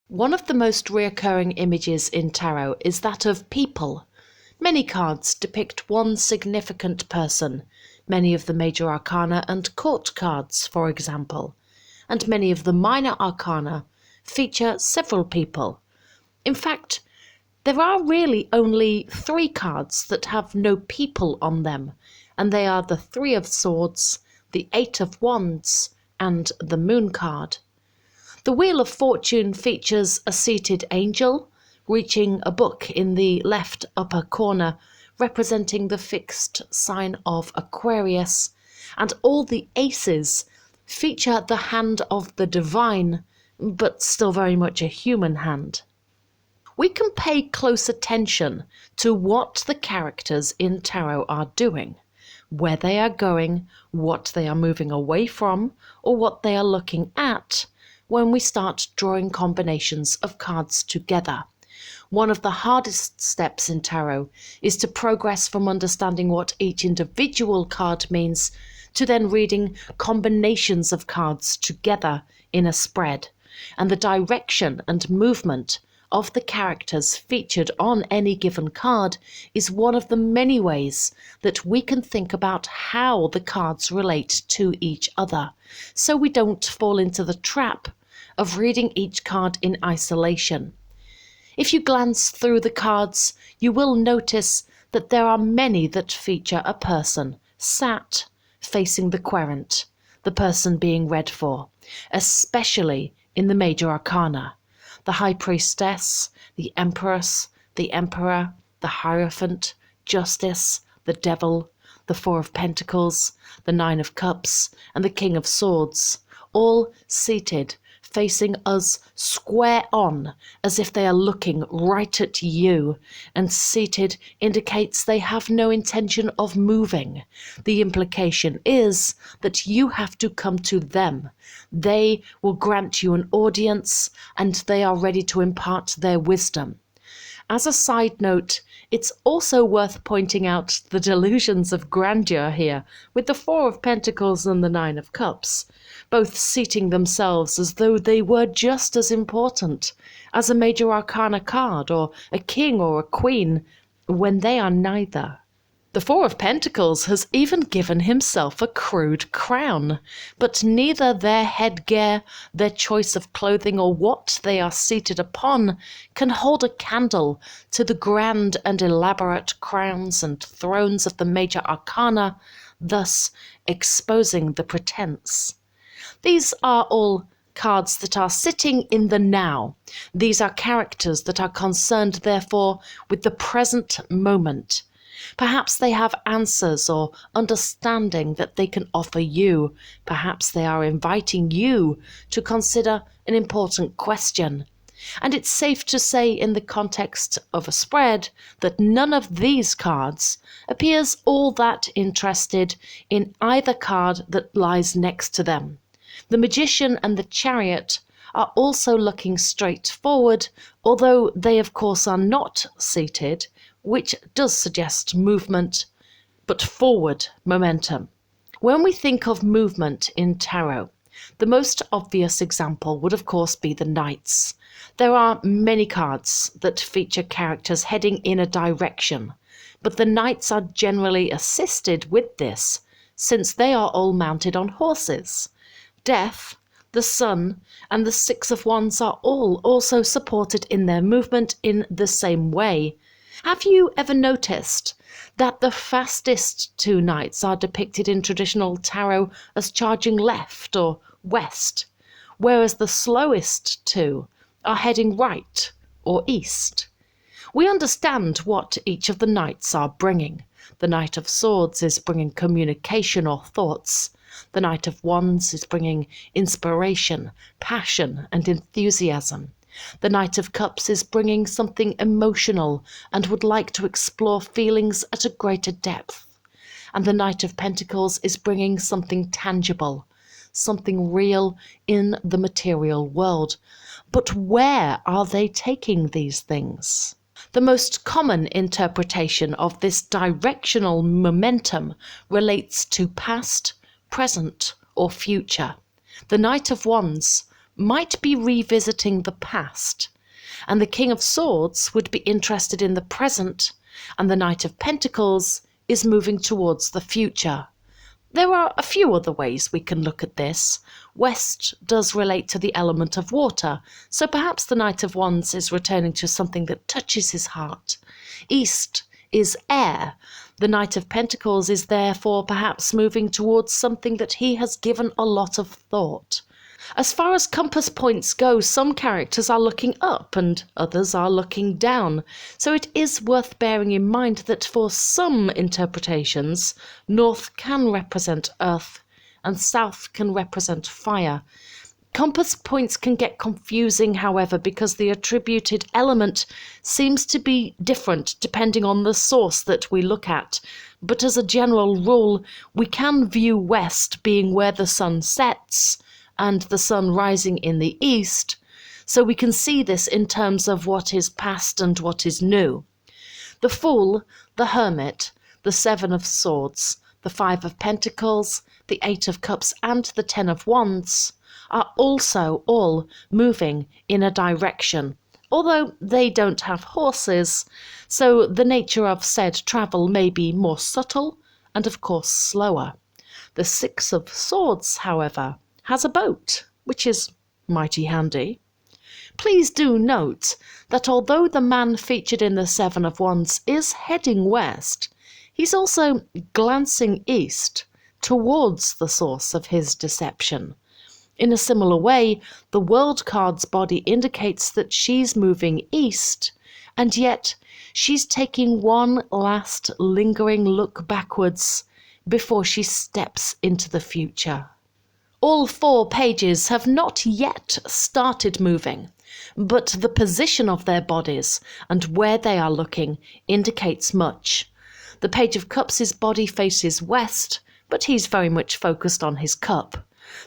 One of the most recurring images in tarot is that of people. Many cards depict one significant person, many of the major arcana and court cards, for example, and many of the minor arcana feature several people. In fact, there are really only 3 cards that have no people on them, and they are the 3 of Swords, the 8 of Wands, and the Moon card. The Wheel of Fortune features a seated angel reaching a book in the left upper corner, representing the fixed sign of Aquarius, and all the aces feature the hand of the divine, but still very much a human hand. We can pay close attention to what the characters in tarot are doing, where they are going, what they are moving away from, or what they are looking at, when we start drawing combinations of cards together. One of the hardest steps in tarot is to progress from understanding what each individual card means to then reading combinations of cards together in a spread, and the direction and movement of the characters featured on any given card is one of the many ways that we can think about how the cards relate to each other, so we don't fall into the trap of reading each card in isolation. If you glance through the cards, you will notice that there are many that feature a person sat facing the querent, the person being read for, especially in the major arcana. The High Priestess, the Empress, the Emperor, the Hierophant, Justice, the Devil, the 4 of Pentacles, the 9 of Cups, and the King of Swords, all seated, facing us square on, as if they are looking right at you, and seated indicates they have no intention of moving. The implication is that you have to come to them. They will grant you an audience, and they are ready to impart their wisdom. As a side note, it's also worth pointing out the delusions of grandeur here, with the 4 of Pentacles and the 9 of Cups, both seating themselves as though they were just as important as a major arcana card or a king or a queen, when they are neither. The 4 of Pentacles has even given himself a crude crown, but neither their headgear, their choice of clothing, or what they are seated upon can hold a candle to the grand and elaborate crowns and thrones of the major arcana, thus exposing the pretense. These are all cards that are sitting in the now. These are characters that are concerned, therefore, with the present moment. Perhaps they have answers or understanding that they can offer you. Perhaps they are inviting you to consider an important question. And it's safe to say, in the context of a spread, that none of these cards appears all that interested in either card that lies next to them. The Magician and the Chariot are also looking straight forward, although they of course are not seated, which does suggest movement, but forward momentum. When we think of movement in tarot, the most obvious example would of course be the Knights. There are many cards that feature characters heading in a direction, but the Knights are generally assisted with this, since they are all mounted on horses. Death, the Sun, and the 6 of Wands are all also supported in their movement in the same way. Have you ever noticed that the fastest 2 knights are depicted in traditional tarot as charging left or west, whereas the slowest 2 are heading right or east? We understand what each of the knights are bringing. The Knight of Swords is bringing communication or thoughts. The Knight of Wands is bringing inspiration, passion, and enthusiasm. The Knight of Cups is bringing something emotional and would like to explore feelings at a greater depth. And the Knight of Pentacles is bringing something tangible, something real in the material world. But where are they taking these things? The most common interpretation of this directional momentum relates to past, present, or future. The Knight of Wands might be revisiting the past, and the King of Swords would be interested in the present, and the Knight of Pentacles is moving towards the future. There are a few other ways we can look at this. West does relate to the element of water, so perhaps the Knight of Wands is returning to something that touches his heart. East is air. The Knight of Pentacles is therefore perhaps moving towards something that he has given a lot of thought. As far as compass points go, some characters are looking up and others are looking down, so it is worth bearing in mind that for some interpretations, north can represent earth and south can represent fire. Compass points can get confusing, however, because the attributed element seems to be different depending on the source that we look at. But as a general rule, we can view west being where the sun sets and the sun rising in the east, so we can see this in terms of what is past and what is new. The Fool, the Hermit, the Seven of Swords, the Five of Pentacles, the Eight of Cups and the Ten of Wands are also all moving in a direction, although they don't have horses, so the nature of said travel may be more subtle and of course slower. The Six of Swords, however, has a boat, which is mighty handy. Please do note that although the man featured in the Seven of Wands is heading west, he's also glancing east towards the source of his deception. In a similar way, the World card's body indicates that she's moving east, and yet she's taking one last lingering look backwards before she steps into the future. All four pages have not yet started moving, but the position of their bodies and where they are looking indicates much. The Page of Cups' body faces west, but he's very much focused on his cup.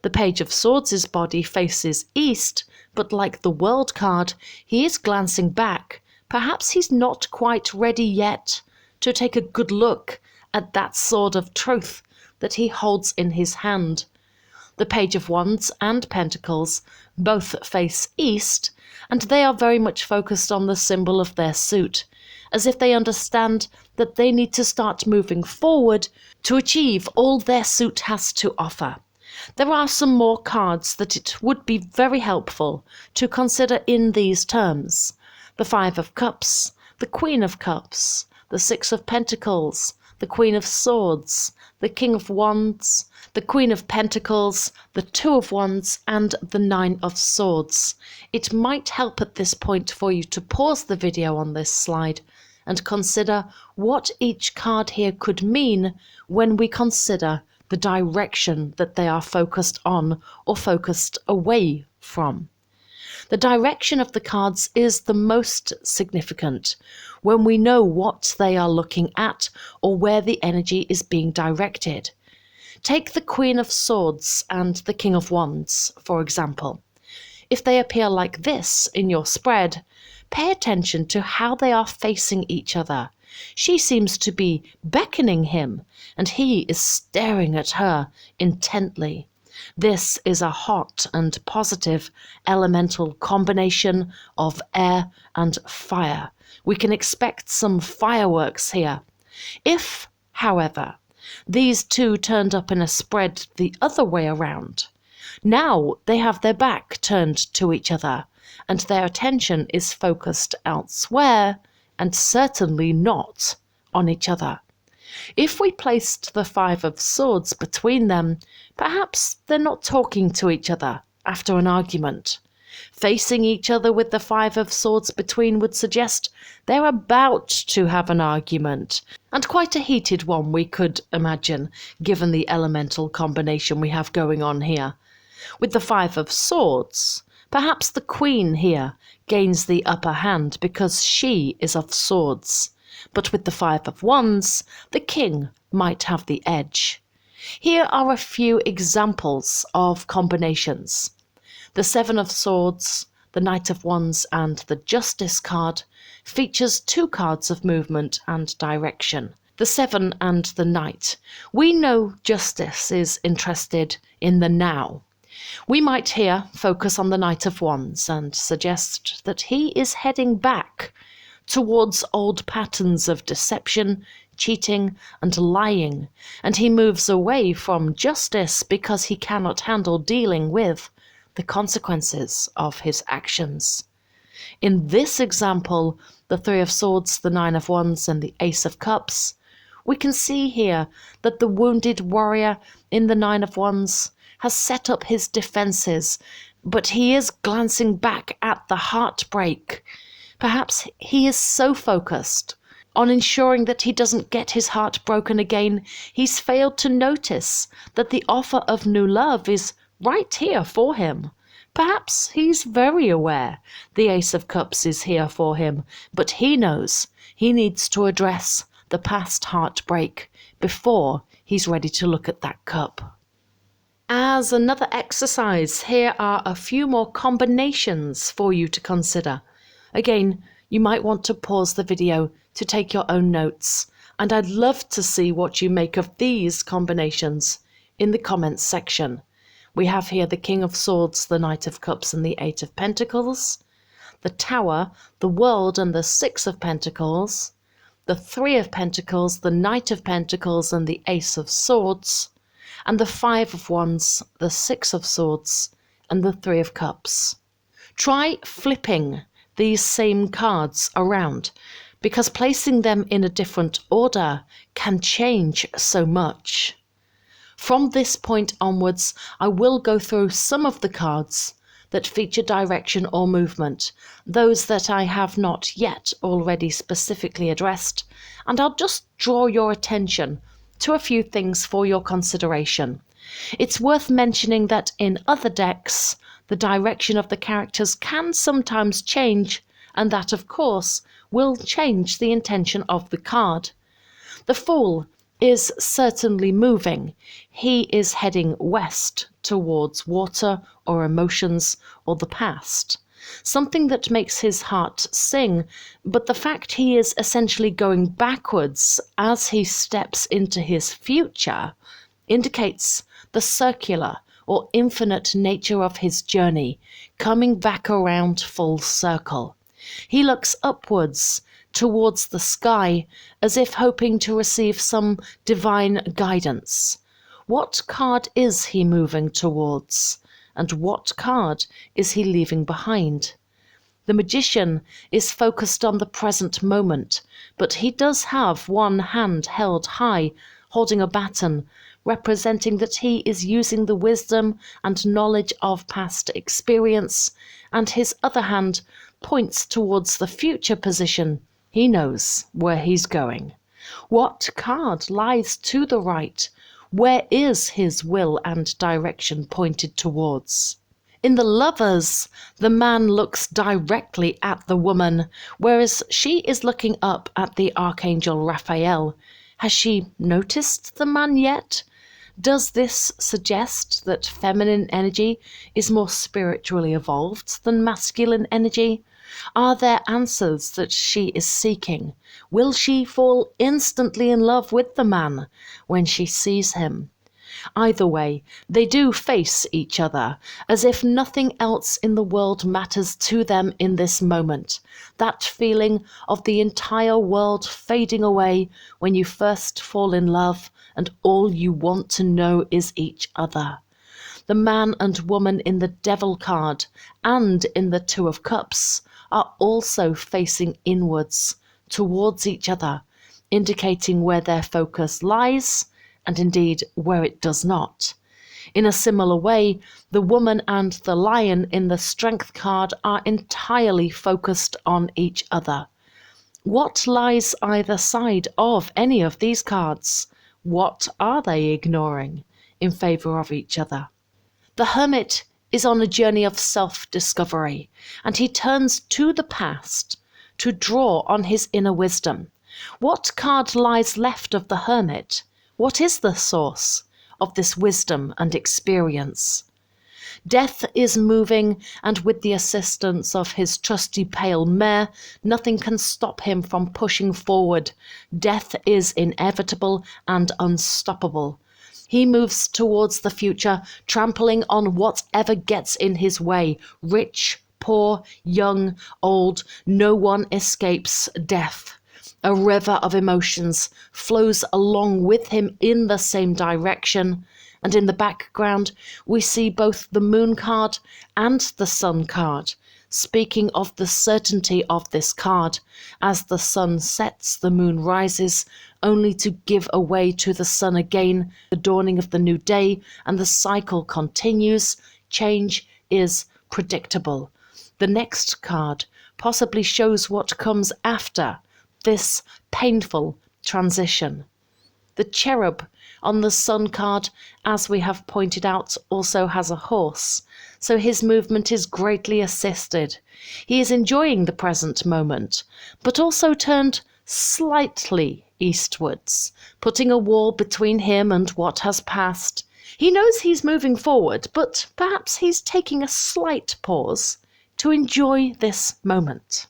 The Page of Swords' body faces east, but like the World card, he is glancing back. Perhaps he's not quite ready yet to take a good look at that sword of truth that he holds in his hand. The Page of Wands and Pentacles both face east, and they are very much focused on the symbol of their suit, as if they understand that they need to start moving forward to achieve all their suit has to offer. There are some more cards that it would be very helpful to consider in these terms. The Five of Cups, the Queen of Cups, the Six of Pentacles, the Queen of Swords, the King of Wands, the Queen of Pentacles, the Two of Wands, and the Nine of Swords. It might help at this point for you to pause the video on this slide and consider what each card here could mean when we consider the direction that they are focused on or focused away from. The direction of the cards is the most significant when we know what they are looking at or where the energy is being directed. Take the Queen of Swords and the King of Wands, for example. If they appear like this in your spread, pay attention to how they are facing each other. She seems to be beckoning him, and he is staring at her intently. This is a hot and positive elemental combination of air and fire. We can expect some fireworks here. If, however, these two turned up in a spread the other way around, now they have their back turned to each other, and their attention is focused elsewhere, and certainly not on each other. If we placed the Five of Swords between them, perhaps they're not talking to each other after an argument. Facing each other with the Five of Swords between would suggest they're about to have an argument, and quite a heated one we could imagine, given the elemental combination we have going on here. With the Five of Swords, perhaps the Queen here gains the upper hand because she is of swords, but with the Five of Wands, the King might have the edge. Here are a few examples of combinations. The Seven of Swords, the Knight of Wands and the Justice card features two cards of movement and direction. The Seven and the Knight. We know Justice is interested in the now. We might here focus on the Knight of Wands and suggest that he is heading back towards old patterns of deception, cheating, and lying, and he moves away from justice because he cannot handle dealing with the consequences of his actions. In this example, the Three of Swords, the Nine of Wands, and the Ace of Cups, we can see here that the wounded warrior in the Nine of Wands has set up his defenses, but he is glancing back at the heartbreak. Perhaps he is so focused on ensuring that he doesn't get his heart broken again, he's failed to notice that the offer of new love is right here for him. Perhaps he's very aware the Ace of Cups is here for him, but he knows he needs to address the past heartbreak before he's ready to look at that cup. As another exercise, here are a few more combinations for you to consider. Again, you might want to pause the video to take your own notes, and I'd love to see what you make of these combinations in the comments section. We have here the King of Swords, the Knight of Cups, and the Eight of Pentacles, the Tower, the World, and the Six of Pentacles, the Three of Pentacles, the Knight of Pentacles, and the Ace of Swords, and the Five of Wands, the Six of Swords, and the Three of Cups. Try flipping these same cards around, because placing them in a different order can change so much. From this point onwards, I will go through some of the cards that feature direction or movement, those that I have not yet already specifically addressed, and I'll just draw your attention to a few things for your consideration. It's worth mentioning that in other decks, the direction of the characters can sometimes change, and that, of course, will change the intention of the card. The Fool is certainly moving. He is heading west towards water or emotions or the past, something that makes his heart sing, but the fact he is essentially going backwards as he steps into his future indicates the circular or infinite nature of his journey, coming back around full circle. He looks upwards towards the sky as if hoping to receive some divine guidance. What card is he moving towards? And what card is he leaving behind? The Magician is focused on the present moment, but he does have one hand held high, holding a baton, representing that he is using the wisdom and knowledge of past experience, and his other hand points towards the future position. He knows where he's going. What card lies to the right? Where is his will and direction pointed towards? In the Lovers, the man looks directly at the woman, whereas she is looking up at the Archangel Raphael. Has she noticed the man yet? Does this suggest that feminine energy is more spiritually evolved than masculine energy? Are there answers that she is seeking? Will she fall instantly in love with the man when she sees him? Either way, they do face each other, as if nothing else in the world matters to them in this moment. That feeling of the entire world fading away when you first fall in love and all you want to know is each other. The man and woman in the Devil card and in the Two of Cups are also facing inwards towards each other, indicating where their focus lies and indeed where it does not. In a similar way, the woman and the lion in the Strength card are entirely focused on each other. What lies either side of any of these cards? What are they ignoring in favour of each other? The Hermit is on a journey of self-discovery, and he turns to the past to draw on his inner wisdom. What card lies left of the Hermit? What is the source of this wisdom and experience? Death is moving, and with the assistance of his trusty pale mare, nothing can stop him from pushing forward. Death is inevitable and unstoppable. He moves towards the future, trampling on whatever gets in his way. Rich, poor, young, old, no one escapes death. A river of emotions flows along with him in the same direction, and in the background we see both the moon card and the sun card, speaking of the certainty of this card. As the sun sets, the moon rises, only to give away to the sun again, the dawning of the new day, and the cycle continues. Change is predictable. The next card possibly shows what comes after this painful transition. The cherub on the sun card, as we have pointed out, also has a horse, so his movement is greatly assisted. He is enjoying the present moment, but also turned slightly eastwards, putting a wall between him and what has passed. He knows he's moving forward, but perhaps he's taking a slight pause to enjoy this moment.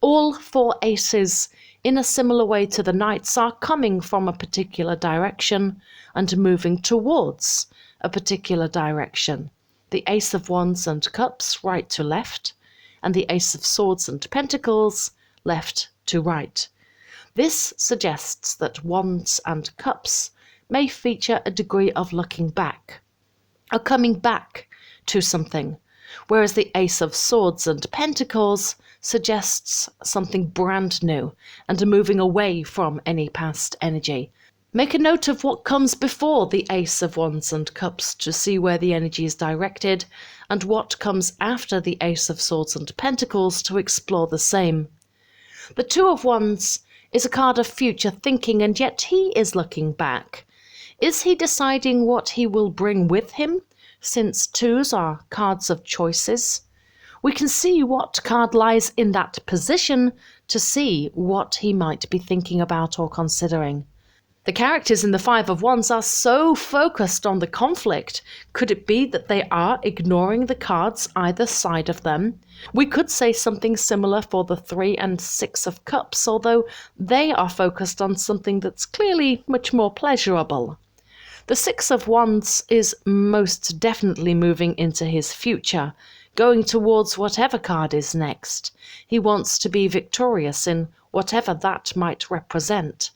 All 4 aces, in a similar way to the knights, are coming from a particular direction and moving towards a particular direction. The ace of wands and cups, right to left, and the ace of swords and pentacles, left to right. This suggests that wands and cups may feature a degree of looking back, a coming back to something, whereas the ace of swords and pentacles suggests something brand new and a moving away from any past energy. Make a note of what comes before the ace of wands and cups to see where the energy is directed, and what comes after the ace of swords and pentacles to explore the same. The two of wands is a card of future thinking, and yet he is looking back. Is he deciding what he will bring with him, since twos are cards of choices? We can see what card lies in that position to see what he might be thinking about or considering. The characters in the Five of Wands are so focused on the conflict. Could it be that they are ignoring the cards either side of them? We could say something similar for the Three and Six of Cups, although they are focused on something that's clearly much more pleasurable. The Six of Wands is most definitely moving into his future, going towards whatever card is next. He wants to be victorious in whatever that might represent.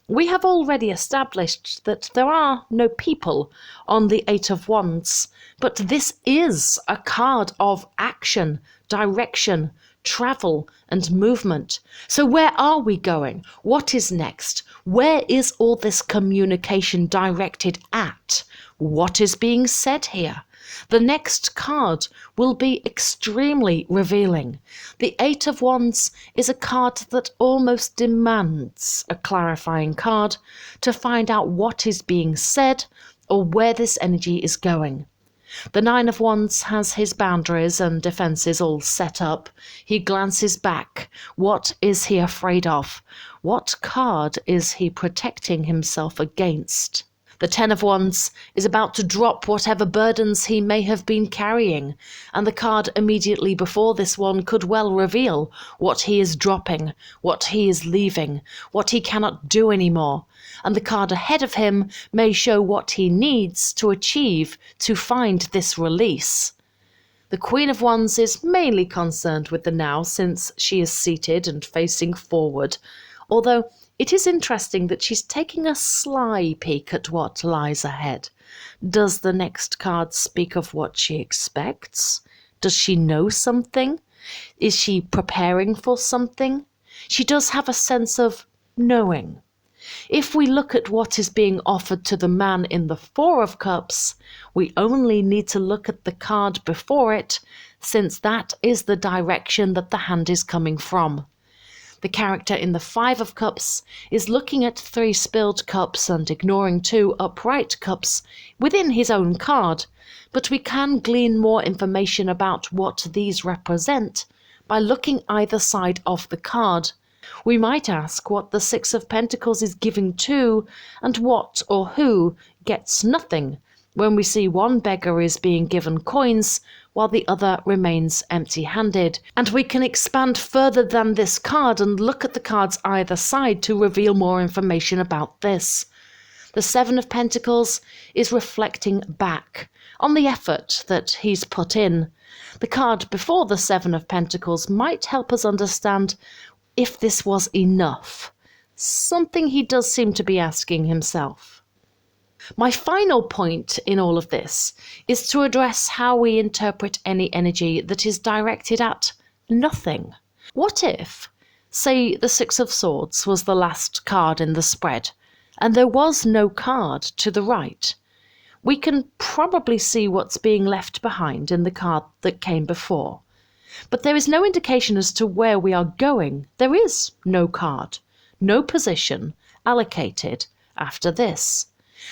We have already established that there are no people on the Eight of Wands, but this is a card of action, direction, travel and movement. So where are we going? What is next? Where is all this communication directed at? What is being said here? The next card will be extremely revealing. The Eight of Wands is a card that almost demands a clarifying card to find out what is being said or where this energy is going. The Nine of Wands has his boundaries and defences all set up. He glances back. What is he afraid of? What card is he protecting himself against? The Ten of Wands is about to drop whatever burdens he may have been carrying, and the card immediately before this one could well reveal what he is dropping, what he is leaving, what he cannot do anymore, and the card ahead of him may show what he needs to achieve to find this release. The Queen of Wands is mainly concerned with the now, since she is seated and facing forward, although it is interesting that she's taking a sly peek at what lies ahead. Does the next card speak of what she expects? Does she know something? Is she preparing for something? She does have a sense of knowing. If we look at what is being offered to the man in the Four of Cups, we only need to look at the card before it, since that is the direction that the hand is coming from. The character in the Five of Cups is looking at 3 spilled cups and ignoring 2 upright cups within his own card, but we can glean more information about what these represent by looking either side of the card. We might ask what the Six of Pentacles is giving to, and what or who gets nothing, when we see one beggar is being given coins while the other remains empty-handed. And we can expand further than this card and look at the cards either side to reveal more information about this. The Seven of Pentacles is reflecting back on the effort that he's put in. The card before the Seven of Pentacles might help us understand if this was enough, something he does seem to be asking himself. My final point in all of this is to address how we interpret any energy that is directed at nothing. What if, say, the Six of Swords was the last card in the spread, and there was no card to the right? We can probably see what's being left behind in the card that came before. But there is no indication as to where we are going. There is no card, no position allocated after this.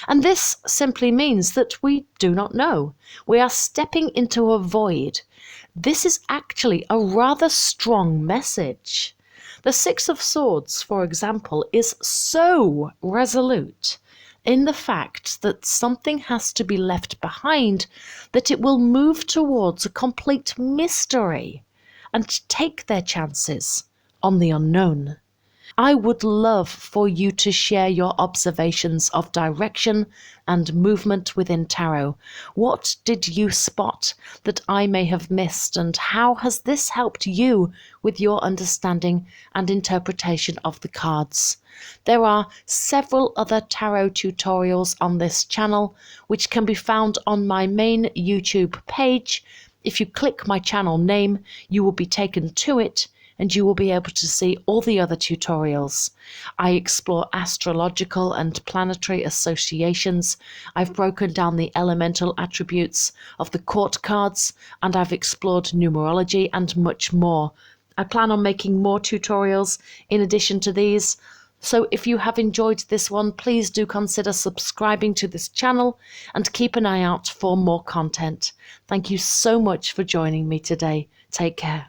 And this simply means that we do not know. We are stepping into a void. This is actually a rather strong message. The Six of Swords, for example, is so resolute in the fact that something has to be left behind, that it will move towards a complete mystery and take their chances on the unknown. I would love for you to share your observations of direction and movement within tarot. What did you spot that I may have missed, and how has this helped you with your understanding and interpretation of the cards? There are several other tarot tutorials on this channel, which can be found on my main YouTube page. If you click my channel name, you will be taken to it, and you will be able to see all the other tutorials. I explore astrological and planetary associations. I've broken down the elemental attributes of the court cards, and I've explored numerology and much more. I plan on making more tutorials in addition to these. So if you have enjoyed this one, please do consider subscribing to this channel and keep an eye out for more content. Thank you so much for joining me today. Take care.